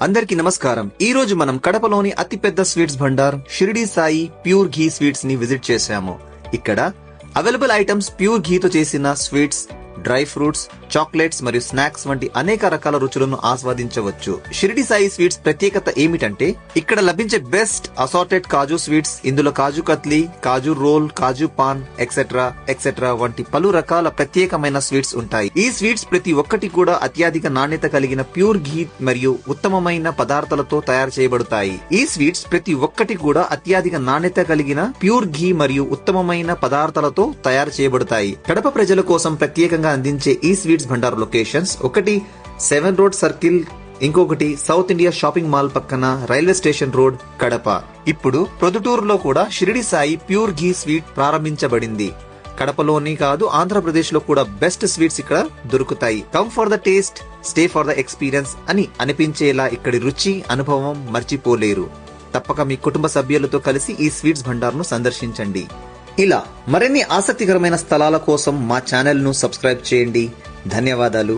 అందరికీ నమస్కారం. ఈ రోజు మనం కడపలోని అతిపెద్ద స్వీట్స్ భండార్ షిరిడి సాయి ప్యూర్ ఘీ స్వీట్స్ ని విజిట్ చేశాము. ఇక్కడ అవైలబుల్ ఐటమ్స్ ప్యూర్ ఘీతో చేసిన స్వీట్స్, డ్రై ఫ్రూట్స్, చాక్లెట్స్ మరియు స్నాక్స్ వంటి అనేక రకాల రుచులను ఆస్వాదించవచ్చు. షిరిడి సాయి స్వీట్స్ ప్రత్యేకత ఏమిటంటే ఇక్కడ లభించే బెస్ట్ అసార్టెడ్ కాజు స్వీట్స్. ఇందులో కాజు కత్లీ, కాజు రోల్, కాజు పాన్ ఎక్సెట్రా వంటి పలు రకాల ప్రత్యేకమైన స్వీట్స్ ఉంటాయి. ఈ స్వీట్స్ ప్రతి ఒక్కటి కూడా అత్యధిక నాణ్యత కలిగిన ప్యూర్ ఘీ మరియు ఉత్తమమైన పదార్థాలతో తయారు చేయబడతాయి. ఈ స్వీట్స్ ప్రతి ఒక్కటి కూడా అత్యధిక నాణ్యత కలిగిన ప్యూర్ ఘీ మరియు ఉత్తమమైన పదార్థాలతో తయారు చేయబడతాయి. కడప ప్రజల కోసం ప్రత్యేకంగా అందించే ఈ స్వీట్స్ భండార్ లొకేషన్స్ ఒకటి 7 రోడ్ సర్కిల్, ఇంకొకటి సౌత్ ఇండియా షాపింగ్ మాల్ పక్కన రైల్వే స్టేషన్ రోడ్, కడప. ఇప్పుడు ప్రొద్దుటూరులో కూడా షిరిడి సాయి ప్యూర్ ఘీ స్వీట్ ప్రారంభించబడింది. కడపలోని కాదు, ఆంధ్రప్రదేశ్ లో కూడా బెస్ట్ స్వీట్స్ ఇక్కడ దొరుకుతాయి. Come for the taste, stay for the experience అని అనిపించేలా ఇక్కడి రుచి, అనుభవం మర్చిపోలేరు. తప్పక మీ కుటుంబ సభ్యులతో కలిసి ఈ స్వీట్స్ భండార్ ను సందర్శించండి. ఇలా మరిన్ని ఆసక్తికరమైన స్థలాల కోసం మా ఛానల్ ను సబ్స్క్రైబ్ చేయండి. ధన్యవాదాలు.